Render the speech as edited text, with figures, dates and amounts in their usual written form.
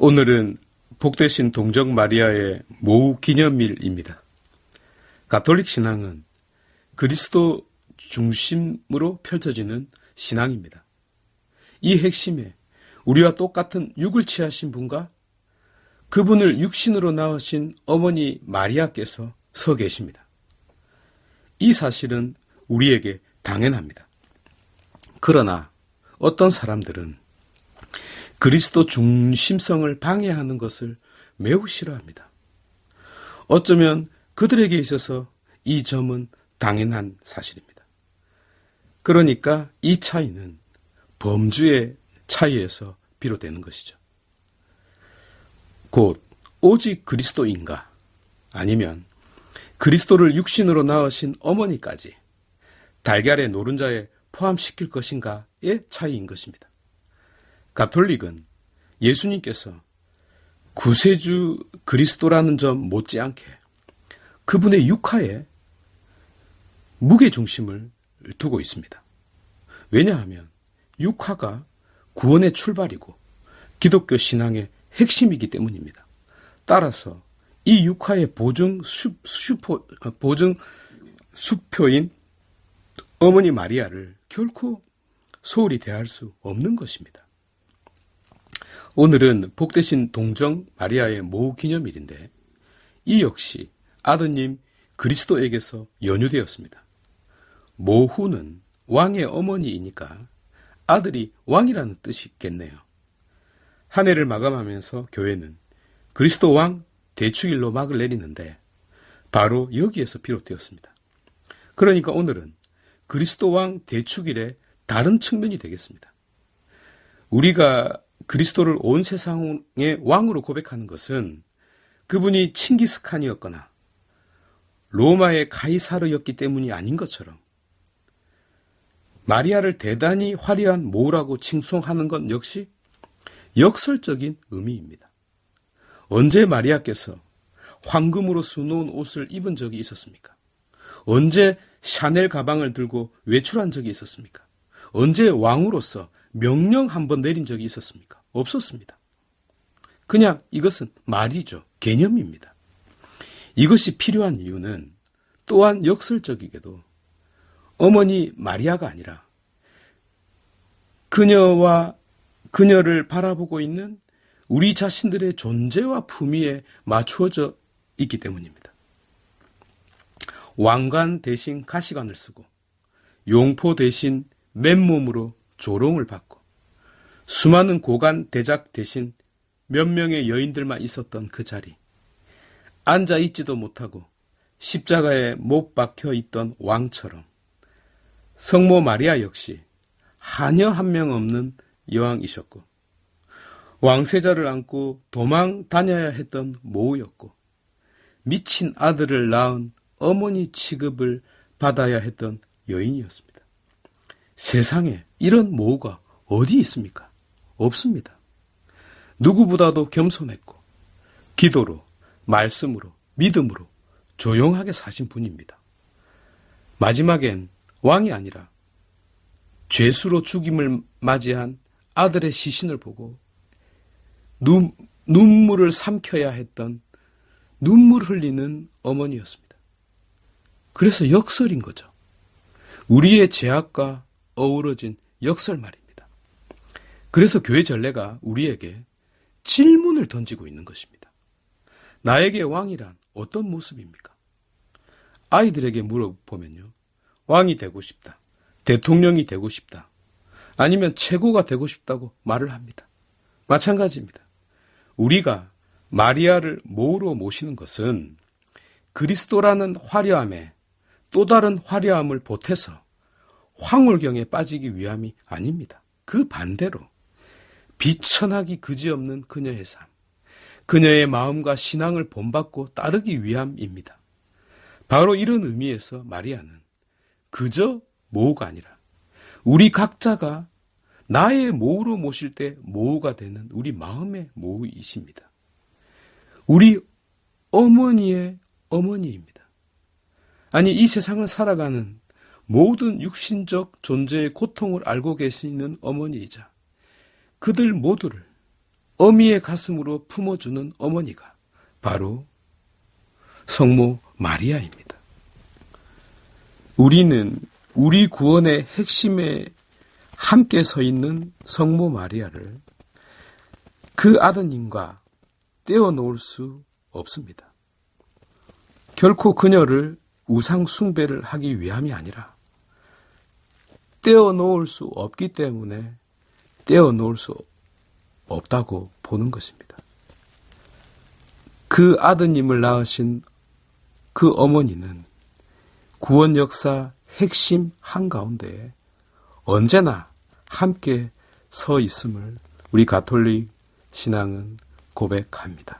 오늘은 복되신 동정 마리아의 모후 기념일입니다. 가톨릭 신앙은 그리스도 중심으로 펼쳐지는 신앙입니다. 이 핵심에 우리와 똑같은 육을 취하신 분과 그분을 육신으로 낳으신 어머니 마리아께서 서 계십니다. 이 사실은 우리에게 당연합니다. 그러나 어떤 사람들은 그리스도 중심성을 방해하는 것을 매우 싫어합니다. 어쩌면 그들에게 있어서 이 점은 당연한 사실입니다. 그러니까 이 차이는 범주의 차이에서 비롯되는 것이죠. 곧 오직 그리스도인가 아니면 그리스도를 육신으로 낳으신 어머니까지 달걀의 노른자에 포함시킬 것인가의 차이인 것입니다. 가톨릭은 예수님께서 구세주 그리스도라는 점 못지않게 그분의 육하에 무게중심을 두고 있습니다. 왜냐하면 육하가 구원의 출발이고 기독교 신앙의 핵심이기 때문입니다. 따라서 이 육하의 보증 수표인 어머니 마리아를 결코 소홀히 대할 수 없는 것입니다. 오늘은 복되신 동정 마리아의 모후 기념일인데 이 역시 아드님 그리스도에게서 연유되었습니다. 모후는 왕의 어머니이니까 아들이 왕이라는 뜻이겠네요. 한 해를 마감하면서 교회는 그리스도 왕 대축일로 막을 내리는데 바로 여기에서 비롯되었습니다. 그러니까 오늘은 그리스도 왕 대축일의 다른 측면이 되겠습니다. 우리가 그리스도를 온 세상의 왕으로 고백하는 것은 그분이 칭기스칸이었거나 로마의 가이사르였기 때문이 아닌 것처럼 마리아를 대단히 화려한 모우라고 칭송하는 것 역시 역설적인 의미입니다. 언제 마리아께서 황금으로 수놓은 옷을 입은 적이 있었습니까? 언제 샤넬 가방을 들고 외출한 적이 있었습니까? 언제 왕으로서 명령 한번 내린 적이 있었습니까? 없었습니다. 그냥 이것은 말이죠. 개념입니다. 이것이 필요한 이유는 또한 역설적이게도 어머니 마리아가 아니라 그녀를 바라보고 있는 우리 자신들의 존재와 품위에 맞추어져 있기 때문입니다. 왕관 대신 가시관을 쓰고 용포 대신 맨몸으로 조롱을 받고 수많은 고관 대작 대신 몇 명의 여인들만 있었던 그 자리, 앉아있지도 못하고 십자가에 못 박혀 있던 왕처럼 성모 마리아 역시 하녀 한 명 없는 여왕이셨고 왕세자를 안고 도망 다녀야 했던 모우였고 미친 아들을 낳은 어머니 취급을 받아야 했던 여인이었습니다. 세상에 이런 모우가 어디 있습니까? 없습니다. 누구보다도 겸손했고 기도로, 말씀으로, 믿음으로 조용하게 사신 분입니다. 마지막엔 왕이 아니라 죄수로 죽임을 맞이한 아들의 시신을 보고 눈물을 삼켜야 했던 눈물 흘리는 어머니였습니다. 그래서 역설인 거죠. 우리의 죄악과 어우러진 역설말입니다. 그래서 교회 전례가 우리에게 질문을 던지고 있는 것입니다. 나에게 왕이란 어떤 모습입니까? 아이들에게 물어보면요. 왕이 되고 싶다. 대통령이 되고 싶다. 아니면 최고가 되고 싶다고 말을 합니다. 마찬가지입니다. 우리가 마리아를 모우로 모시는 것은 그리스도라는 화려함에 또 다른 화려함을 보태서 황홀경에 빠지기 위함이 아닙니다. 그 반대로 비천하기 그지없는 그녀의 삶, 그녀의 마음과 신앙을 본받고 따르기 위함입니다. 바로 이런 의미에서 마리아는 그저 모우가 아니라 우리 각자가 나의 모우로 모실 때 모우가 되는 우리 마음의 모우이십니다. 우리 어머니의 어머니입니다. 아니, 이 세상을 살아가는 모든 육신적 존재의 고통을 알고 계시는 어머니이자 그들 모두를 어미의 가슴으로 품어주는 어머니가 바로 성모 마리아입니다. 우리는 우리 구원의 핵심에 함께 서 있는 성모 마리아를 그 아드님과 떼어놓을 수 없습니다. 결코 그녀를 우상 숭배를 하기 위함이 아니라 떼어놓을 수 없기 때문에 떼어놓을 수 없다고 보는 것입니다. 그 아드님을 낳으신 그 어머니는 구원 역사 핵심 한가운데에 언제나 함께 서 있음을 우리 가톨릭 신앙은 고백합니다.